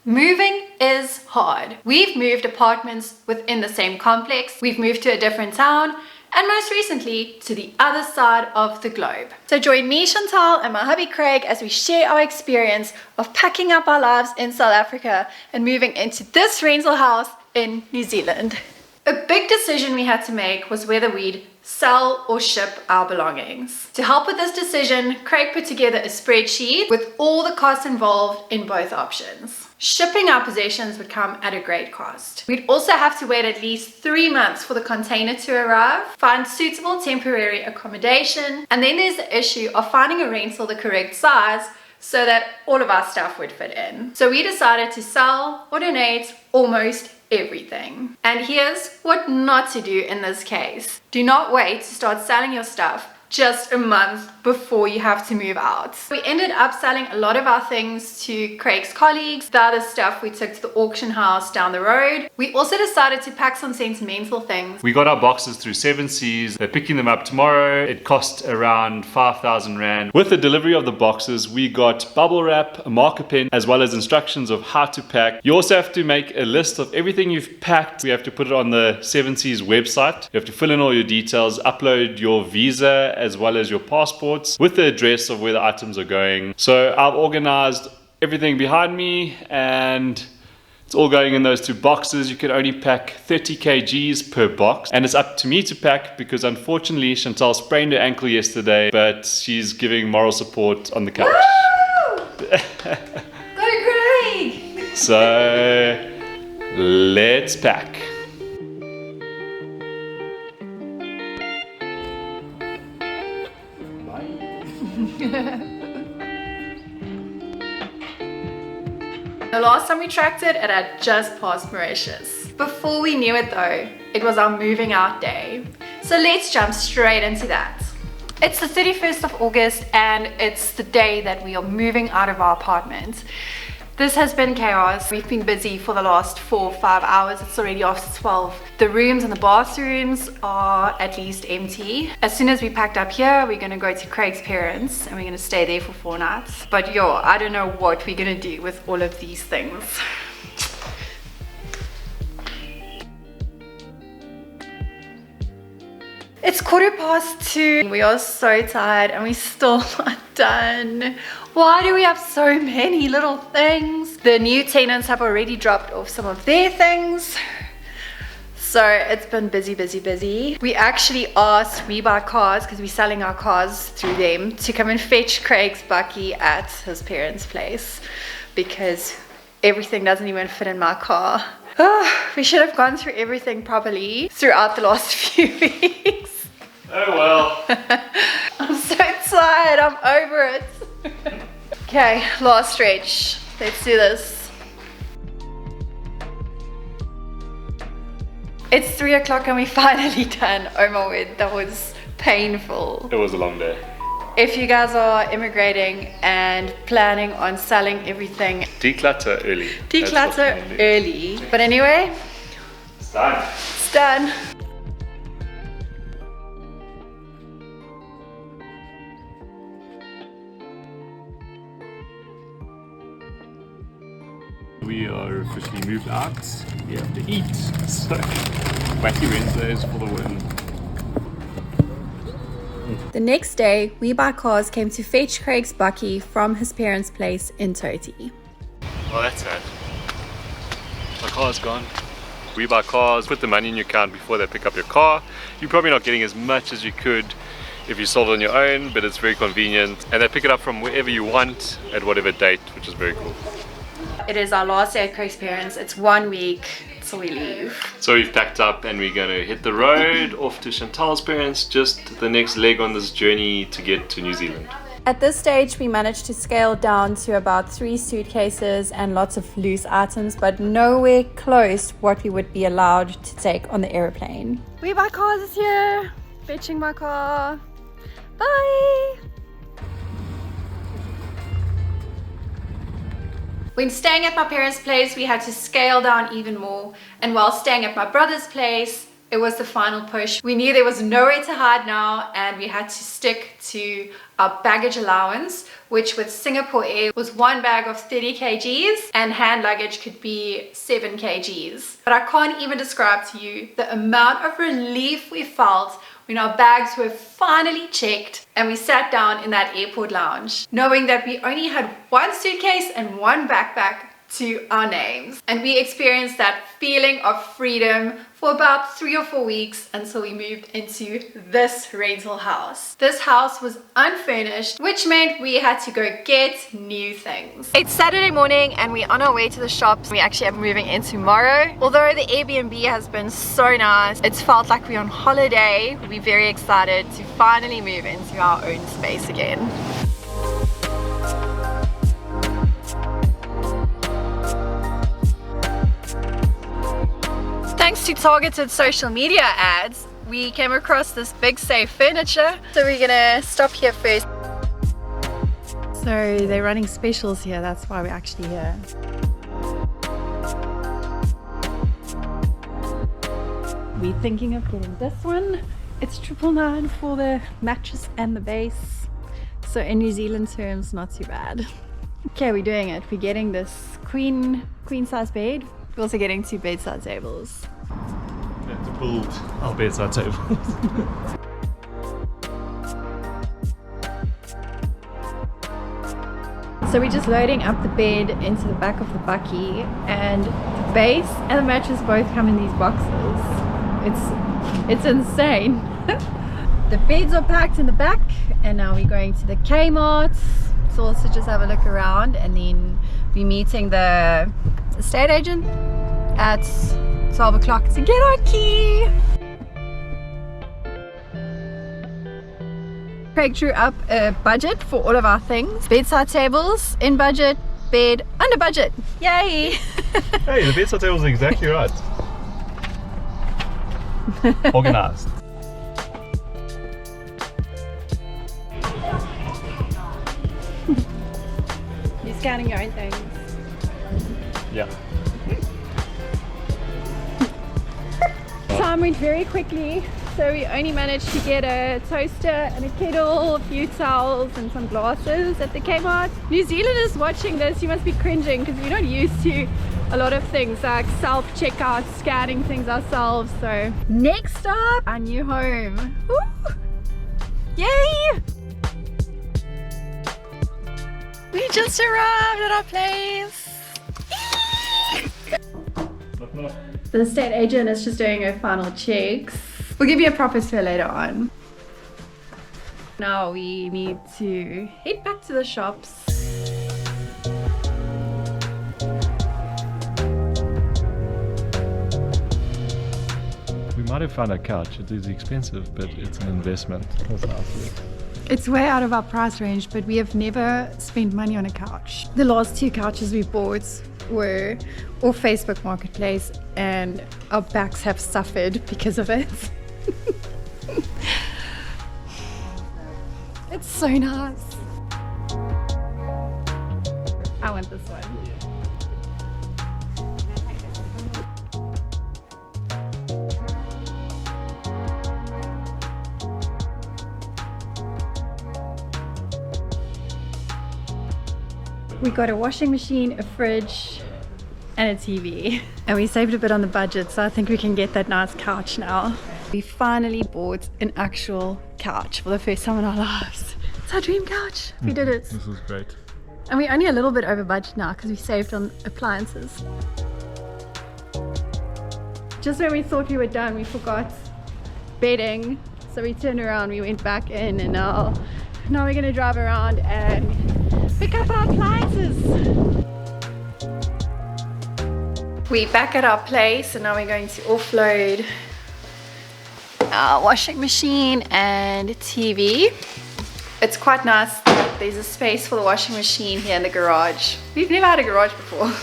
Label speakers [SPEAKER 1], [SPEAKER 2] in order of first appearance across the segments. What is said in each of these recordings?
[SPEAKER 1] Moving is hard. We've moved apartments within the same complex, we've moved to a different town, and most recently to the other side of the globe. So join me, Chantal, and my hubby Craig as we share our experience of packing up our lives in South Africa and moving into this rental house in New Zealand. A big decision we had to make was whether we'd sell or ship our belongings. To help with this decision, Craig put together a spreadsheet with all the costs involved in both options. Shipping our possessions would come at a great cost. We'd also have to wait at least 3 months for the container to arrive, find suitable temporary accommodation, and then there's the issue of finding a rental the correct size so that all of our stuff would fit in. So we decided to sell or donate almost everything. And here's what not to do in this case. Do not wait to start selling your stuff just a month before you have to move out. We ended up selling a lot of our things to Craig's colleagues. The other stuff we took to the auction house down the road. We also decided to pack some sentimental things.
[SPEAKER 2] We got our boxes through 7 Seas. They're picking them up tomorrow. It cost around 5,000 Rand. With the delivery of the boxes, we got bubble wrap, a marker pen, as well as instructions of how to pack. You also have to make a list of everything you've packed. We have to put it on the 7 Seas website. You have to fill in all your details, upload your visa as well as your passports with the address of where the items are going. So I've organized everything behind me and it's all going in those 2 boxes. You can only pack 30 kgs per box, and it's up to me to pack because unfortunately Chantal sprained her ankle yesterday, but she's giving moral support on the couch.
[SPEAKER 1] Go Craig!
[SPEAKER 2] So let's pack.
[SPEAKER 1] The last time we tracked it, it had just passed Mauritius. Before we knew it though, it was our moving out day. So let's jump straight into that. It's the 31st of August and it's the day that we are moving out of our apartment. This has been chaos. We've been busy for the last 4 or 5 hours. It's already after 12. The rooms and the bathrooms are at least empty. As soon as we packed up here, we're gonna go to Craig's parents and we're gonna stay there for 4 nights. But yo, I don't know what we're gonna do with all of these things. It's 2:15. We are so tired and we're still not done. Why do we have so many little things? The new tenants have already dropped off some of their things. So it's been busy, busy, busy. We actually asked We Buy Cars, because we're selling our cars through them, to come and fetch Craig's bucky at his parents' place because everything doesn't even fit in my car. Oh, we should have gone through everything properly throughout the last few weeks.
[SPEAKER 2] Oh well.
[SPEAKER 1] I'm so tired, I'm over it. Okay, last stretch. Let's do this. It's 3 o'clock and we're finally done. Oh my word, that was painful.
[SPEAKER 2] It was a long day.
[SPEAKER 1] If you guys are immigrating and planning on selling everything,
[SPEAKER 2] Declutter early.
[SPEAKER 1] Declutter early. But anyway,
[SPEAKER 2] It's done.
[SPEAKER 1] it's done.
[SPEAKER 2] We are officially moved out. We have to eat. So, wacky Wednesdays for the win.
[SPEAKER 1] The next day, We Buy Cars came to fetch Craig's bucky from his parents' place in Toti.
[SPEAKER 2] Oh, that's sad. My car's gone. We Buy Cars, put the money in your account before they pick up your car. You're probably not getting as much as you could if you sold on your own, but it's very convenient. And they pick it up from wherever you want at whatever date, which is very cool.
[SPEAKER 1] It is our last day at Craig's parents. It's 1 week till we leave.
[SPEAKER 2] So we've packed up and we're going to hit the road off to Chantal's parents, just the next leg on this journey to get to New Zealand.
[SPEAKER 1] At this stage, we managed to scale down to about 3 suitcases and lots of loose items, but nowhere close what we would be allowed to take on the airplane. We Buy Cars is here, fetching my car. Bye! When staying at my parents' place, we had to scale down even more. And while staying at my brother's place, It was the final push. We knew there was nowhere to hide now, and we had to stick to our baggage allowance, which with Singapore Air was one bag of 30 kgs and hand luggage could be 7 kgs. But I can't even describe to you the amount of relief we felt when our bags were finally checked and we sat down in that airport lounge, knowing that we only had one suitcase and one backpack to our names. And we experienced that feeling of freedom for about 3 or 4 weeks until we moved into this rental house. This house was unfurnished, which meant we had to go get new things. It's Saturday morning and we're on our way to the shops. We actually are moving in tomorrow. Although the Airbnb has been so nice, it's felt like we're on holiday. We're very excited to finally move into our own space again. Thanks to targeted social media ads, we came across this big safe furniture. So we're gonna stop here first. So they're running specials here, that's why we're actually here. We're thinking of getting this one. It's $999 for the mattress and the base. So in New Zealand terms, not too bad. Okay, we're doing it. We're getting this queen size bed. We're also getting 2 bedside tables.
[SPEAKER 2] We have to build our bedside tables.
[SPEAKER 1] So we're just loading up the bed into the back of the bucky, and the base and the mattress both come in these boxes. It's insane. The beds are packed in the back, and now we're going to the Kmart to also just have a look around, and then we're meeting the estate agent at 12 o'clock to get our key. Craig drew up a budget for all of our things. Bedside tables, in budget, bed, under budget. Yay!
[SPEAKER 2] Hey, the bedside tables are exactly right. Organized.
[SPEAKER 1] You're scanning your own things.
[SPEAKER 2] Yeah.
[SPEAKER 1] Time went very quickly, so we only managed to get a toaster and a kettle, a few towels and some glasses at the Kmart. New Zealanders watching this, you must be cringing because we're not used to a lot of things like self-checkout, scanning things ourselves. So next up, our new home. Woo! Yay! We just arrived at our place. The estate agent is just doing her final checks. We'll give you a proper tour later on. Now we need to head back to the shops.
[SPEAKER 2] We might have found a couch. It is expensive, but it's an investment.
[SPEAKER 1] It's way out of our price range, but we have never spent money on a couch. The last 2 couches we bought were off Facebook Marketplace, and our backs have suffered because of it. It's so nice. I want this one. We got a washing machine, a fridge, and a TV. And we saved a bit on the budget, so I think we can get that nice couch now. We finally bought an actual couch for the first time in our lives. It's our dream couch. We did it.
[SPEAKER 2] This is great.
[SPEAKER 1] And we're only a little bit over budget now because we saved on appliances. Just when we thought we were done, we forgot bedding. So we turned around, we went back in, and now we're gonna drive around and pick up our appliances. We're back at our place, and now we're going to offload our washing machine and TV. It's quite nice that there's a space for the washing machine here in the garage. We've never had a garage before.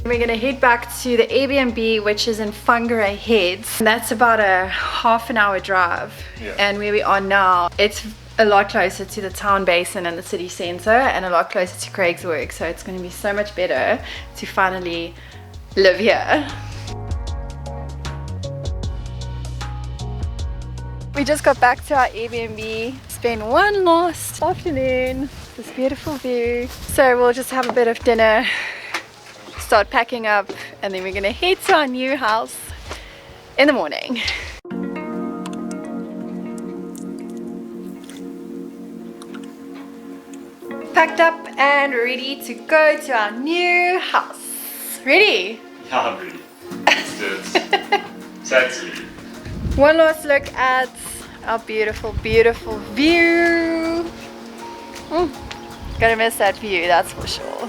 [SPEAKER 1] We're gonna head back to the Airbnb, which is in Whangarei Heads. And that's about a half an hour drive.
[SPEAKER 2] Yeah.
[SPEAKER 1] And where we are now, it's a lot closer to the town basin and the city centre, and a lot closer to Craig's work, so it's going to be so much better to finally live here. We just got back to our Airbnb, spent one last afternoon, this beautiful view. So we'll just have a bit of dinner, start packing up, and then we're gonna head to our new house in the morning. Packed up and ready to go to our new house. Ready?
[SPEAKER 2] Yeah, I'm ready. Let's do it. Sad to leave.
[SPEAKER 1] One last look at our beautiful, beautiful view. Gonna miss that view, that's for sure.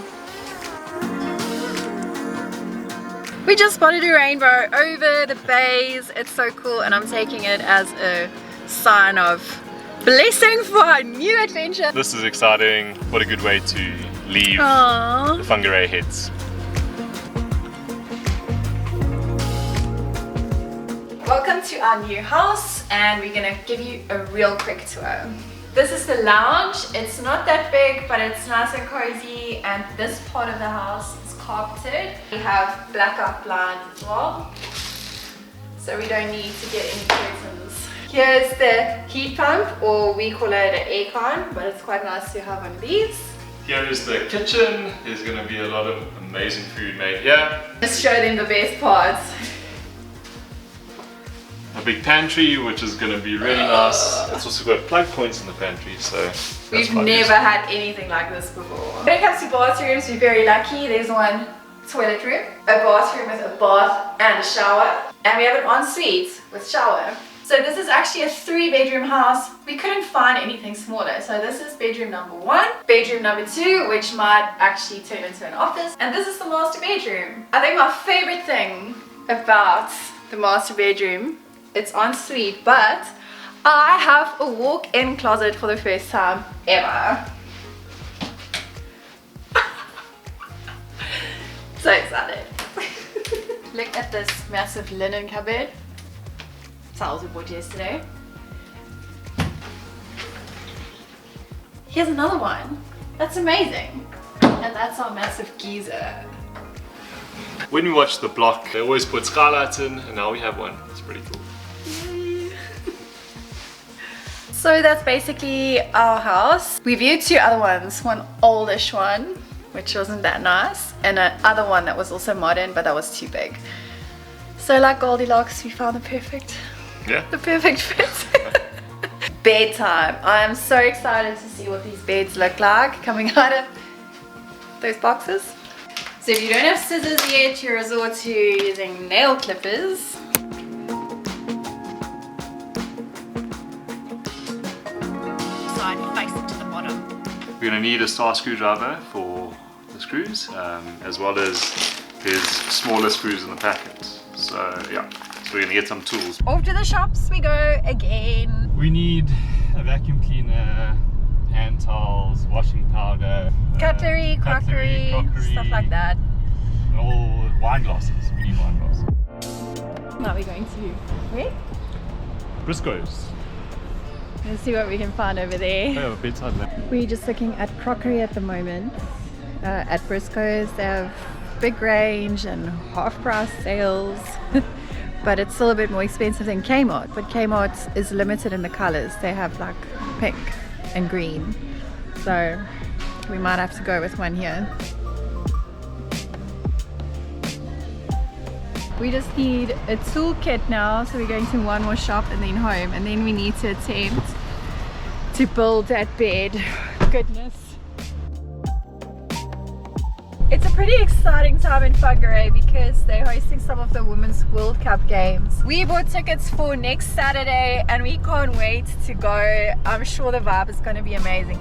[SPEAKER 1] We just spotted a rainbow over the bays. It's so cool, and I'm taking it as a sign of blessing for our new adventure.
[SPEAKER 2] This is exciting. What a good way to leave
[SPEAKER 1] Aww.
[SPEAKER 2] the Whangarei heads.
[SPEAKER 1] Welcome to our new house, and we're gonna give you a real quick tour. This is the lounge. It's not that big, but it's nice and cozy, and this part of the house is carpeted. We have blackout blinds as well, so we don't need to get any curtains. Here's the heat pump, or we call it an aircon, but it's quite nice to have one of these.
[SPEAKER 2] Here is the kitchen. There's going to be a lot of amazing food made here.
[SPEAKER 1] Just show them the best parts.
[SPEAKER 2] A big pantry, which is going to be really nice. It's also got plug points in the pantry, so that's
[SPEAKER 1] We've
[SPEAKER 2] quite
[SPEAKER 1] never
[SPEAKER 2] useful.
[SPEAKER 1] had anything like this before. When it comes to bathrooms, we're very lucky. There's one toilet room, a bathroom with a bath and a shower, and we have an ensuite with shower. So this is actually a 3-bedroom house. We couldn't find anything smaller. So this is bedroom number 1, bedroom number 2, which might actually turn into an office, and this is the master bedroom. I think my favorite thing about the master bedroom, it's ensuite, but I have a walk-in closet for the first time ever. So excited. Look at this massive linen cupboard. Towels we bought yesterday. Here's another one. That's amazing. And that's our massive geyser.
[SPEAKER 2] When we watch The Block, they always put skylights in, and now we have one. It's pretty cool.
[SPEAKER 1] So that's basically our house. We viewed 2 other ones, one oldish one, which wasn't that nice, and another one that was also modern, but that was too big. So like Goldilocks, we found the perfect fit. Bedtime. I am so excited to see what these beds look like coming out of those boxes. So if you don't have scissors yet, you resort to using nail clippers. Side face to the bottom.
[SPEAKER 2] We're going to need a star screwdriver for the screws, as well as there's smaller screws in the packet. So yeah, so we're going to get some tools.
[SPEAKER 1] Off to the shops we go again.
[SPEAKER 2] We need a vacuum cleaner, hand towels, washing powder,
[SPEAKER 1] Cutlery, crockery, stuff like that.
[SPEAKER 2] And all wine glasses. We need wine glasses.
[SPEAKER 1] Now we're going to where?
[SPEAKER 2] Briscoes.
[SPEAKER 1] Let's see what we can find over there.
[SPEAKER 2] They have a bedside lamp.
[SPEAKER 1] We're just looking at crockery at the moment. At Briscoes, they have big range and half price sales. But it's still a bit more expensive than Kmart. But Kmart is limited in the colors. They have like pink and green. So we might have to go with one here. We just need a toolkit now, so we're going to one more shop and then home, and then we need to attempt to build that bed. Goodness. It's a pretty exciting time in Whangarei because they're hosting some of the Women's World Cup games. We bought tickets for next Saturday and we can't wait to go. I'm sure the vibe is going to be amazing.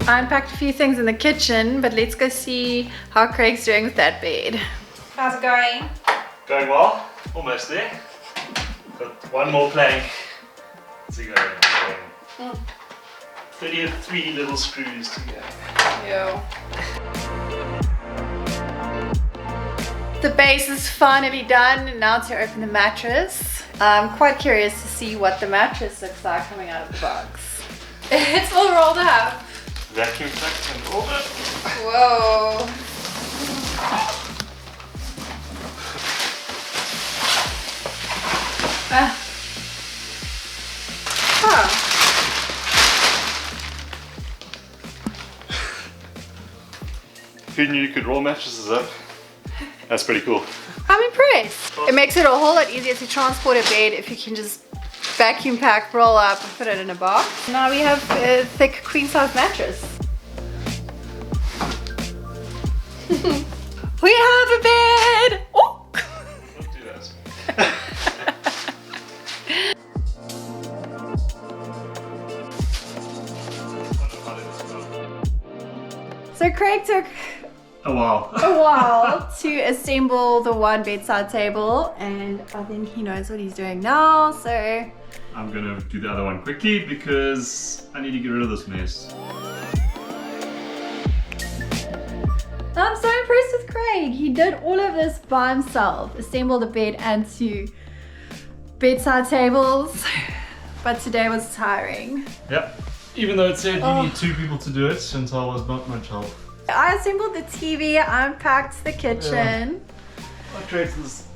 [SPEAKER 1] I unpacked a few things in the kitchen, but let's go see how Craig's doing with that bed. How's it going?
[SPEAKER 2] Going well, almost there. Got one more plank to go. 33 little screws to go.
[SPEAKER 1] Yo. The base is finally done, and now to open the mattress. I'm quite curious to see what the mattress looks like coming out of the box. It's all rolled up.
[SPEAKER 2] Vacuum packed and all that.
[SPEAKER 1] Whoa. Huh.
[SPEAKER 2] Who knew you could roll mattresses up? That's pretty cool.
[SPEAKER 1] I'm impressed. It makes it a whole lot easier to transport a bed if you can just vacuum pack, roll up, and put it in a box. Now we have a thick queen size mattress. We have a bed! Oh!
[SPEAKER 2] Don't do that.
[SPEAKER 1] So Craig took
[SPEAKER 2] Oh wow.
[SPEAKER 1] a while to assemble the one bedside table, and I think he knows what he's doing now, so
[SPEAKER 2] I'm gonna do the other one quickly because I need to get rid of this mess.
[SPEAKER 1] I'm so impressed with Craig. He did all of this by himself, assembled a bed and 2 bedside tables, but today was tiring.
[SPEAKER 2] Yep. Even though it said you need 2 people to do it, Chantal was not much help.
[SPEAKER 1] I assembled the TV, I unpacked the kitchen.
[SPEAKER 2] I created this.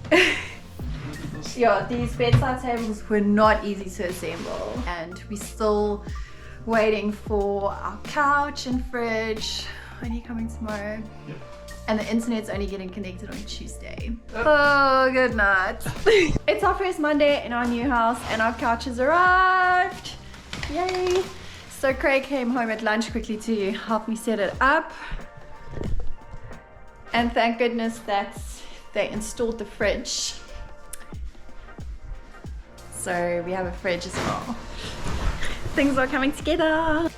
[SPEAKER 1] Yeah, these bedside tables were not easy to assemble, and we're still waiting for our couch and fridge. When are you coming tomorrow?
[SPEAKER 2] Yep.
[SPEAKER 1] And the internet's only getting connected on Tuesday. Oh, good night. It's our first Monday in our new house, and our couch has arrived. Yay! So Craig came home at lunch quickly to help me set it up. And thank goodness that they installed the fridge. So we have a fridge as well. Things are coming together.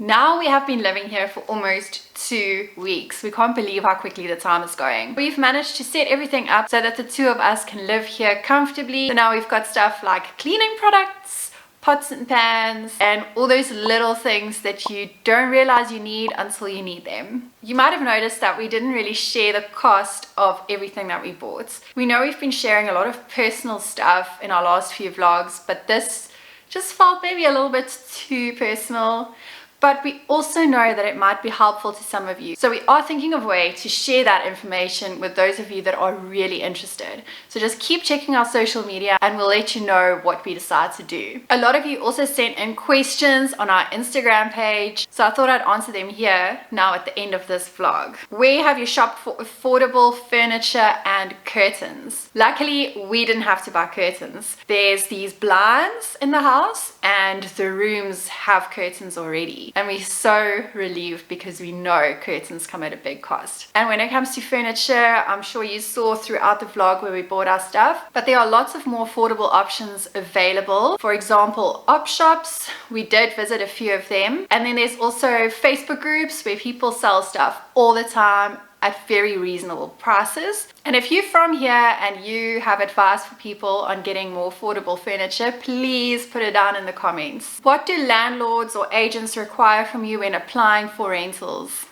[SPEAKER 1] Now we have been living here for almost 2 weeks. We can't believe how quickly the time is going. We've managed to set everything up so that the 2 of us can live here comfortably. So now we've got stuff like cleaning products, pots and pans, and all those little things that you don't realize you need until you need them. You might have noticed that we didn't really share the cost of everything that we bought. We know we've been sharing a lot of personal stuff in our last few vlogs, but this just felt maybe a little bit too personal. But we also know that it might be helpful to some of you. So we are thinking of a way to share that information with those of you that are really interested. So just keep checking our social media and we'll let you know what we decide to do. A lot of you also sent in questions on our Instagram page, so I thought I'd answer them here now at the end of this vlog. Where have you shopped for affordable furniture and curtains? Luckily, we didn't have to buy curtains. There's these blinds in the house and the rooms have curtains already. And we're so relieved because we know curtains come at a big cost. And when it comes to furniture, I'm sure you saw throughout the vlog where we bought our stuff, but there are lots of more affordable options available. For example, op shops, we did visit a few of them. And then there's also Facebook groups where people sell stuff all the time at very reasonable prices. And if you're from here and you have advice for people on getting more affordable furniture, please put it down in the comments. What do landlords or agents require from you when applying for rentals?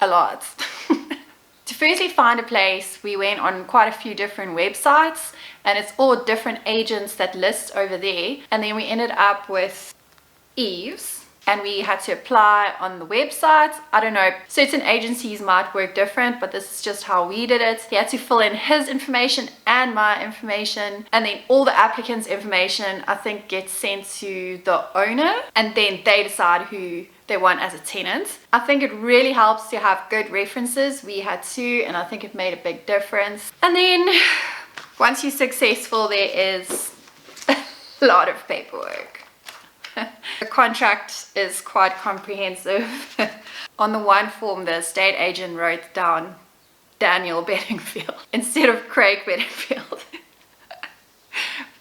[SPEAKER 1] A lot. To firstly find a place, we went on quite a few different websites, and it's all different agents that list over there. And then we ended up with Eve's, and we had to apply on the website. I don't know, certain agencies might work different, but this is just how we did it. He had to fill in his information and my information, and then all the applicants' information, I think, gets sent to the owner, and then they decide who they want as a tenant. I think it really helps to have good references. We had 2, and I think it made a big difference. And then once you're successful, there is a lot of paperwork. The contract is quite comprehensive. On the one form, the estate agent wrote down Daniel Bedingfield instead of Craig Bedingfield.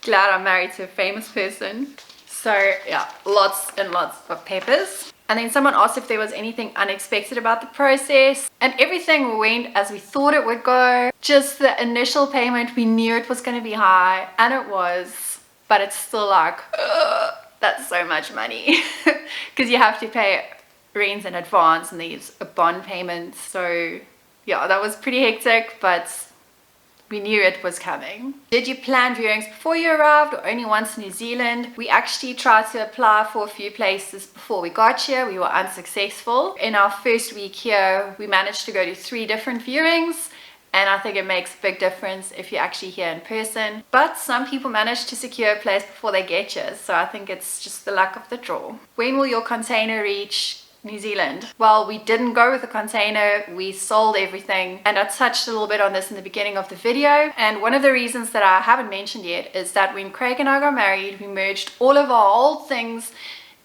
[SPEAKER 1] Glad I'm married to a famous person. So yeah, lots and lots of papers. And then someone asked if there was anything unexpected about the process, and everything went as we thought it would go. Just the initial payment, we knew it was going to be high, and it was, but it's still like, that's so much money because you have to pay rent in advance and there's a bond payment. So yeah, that was pretty hectic, but we knew it was coming. Did you plan viewings before you arrived or only once in New Zealand? We actually tried to apply for a few places before we got here. We were unsuccessful. In our first week here, we managed to go to 3 different viewings, and I think it makes a big difference if you're actually here in person. But some people manage to secure a place before they get here, so I think it's just the luck of the draw. When will your container reach New Zealand? Well, we didn't go with a container, we sold everything, and I touched a little bit on this in the beginning of the video. And one of the reasons that I haven't mentioned yet is that when Craig and I got married, we merged all of our old things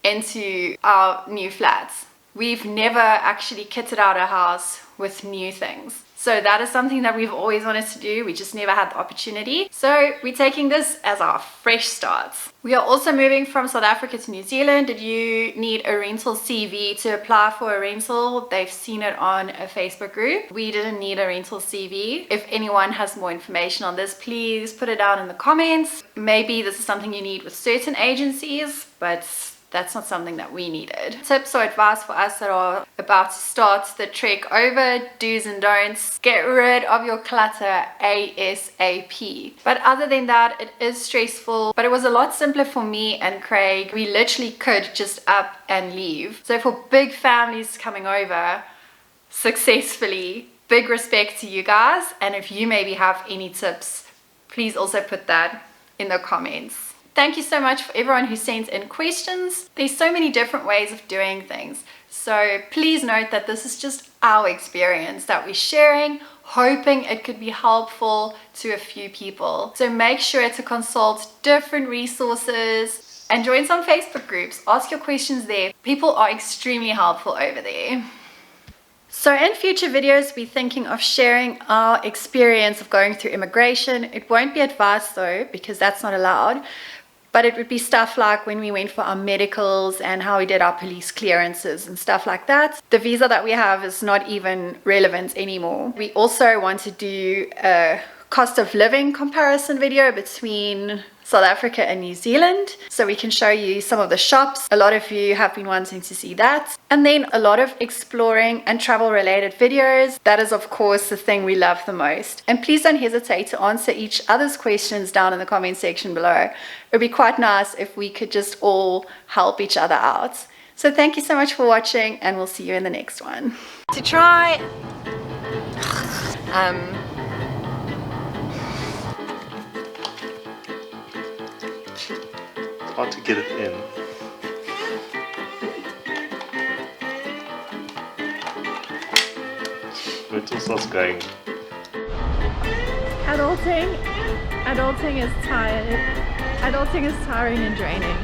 [SPEAKER 1] into our new flats. We've never actually kitted out a house with new things. So that is something that we've always wanted to do. We just never had the opportunity. So we're taking this as our fresh start. We are also moving from South Africa to New Zealand. Did you need a rental CV to apply for a rental? They've seen it on a Facebook group. We didn't need a rental CV. If anyone has more information on this, please put it down in the comments. Maybe this is something you need with certain agencies, but that's not something that we needed. Tips or advice for us that are about to start the trek over, do's and don'ts: get rid of your clutter ASAP. But other than that, it is stressful, but it was a lot simpler for me and Craig. We literally could just up and leave. So for big families coming over successfully, big respect to you guys. And if you maybe have any tips, please also put that in the comments. Thank you so much for everyone who sends in questions. There's so many different ways of doing things. So please note that this is just our experience that we're sharing, hoping it could be helpful to a few people. So make sure to consult different resources and join some Facebook groups. Ask your questions there. People are extremely helpful over there. So in future videos, we're thinking of sharing our experience of going through immigration. It won't be advice though, because that's not allowed. But it would be stuff like when we went for our medicals and how we did our police clearances and stuff like that. The visa that we have is not even relevant anymore. We also want to do a cost of living comparison video between South Africa and New Zealand, so we can show you some of the shops. A lot of you have been wanting to see that. And then a lot of exploring and travel related videos. That is of course the thing we love the most. And please don't hesitate to answer each other's questions down in the comment section below. It would be quite nice if we could just all help each other out. So thank you so much for watching, and we'll see you in the next one. To try
[SPEAKER 2] hard to get it in. It all starts going.
[SPEAKER 1] Adulting is tired. Adulting is tiring and draining.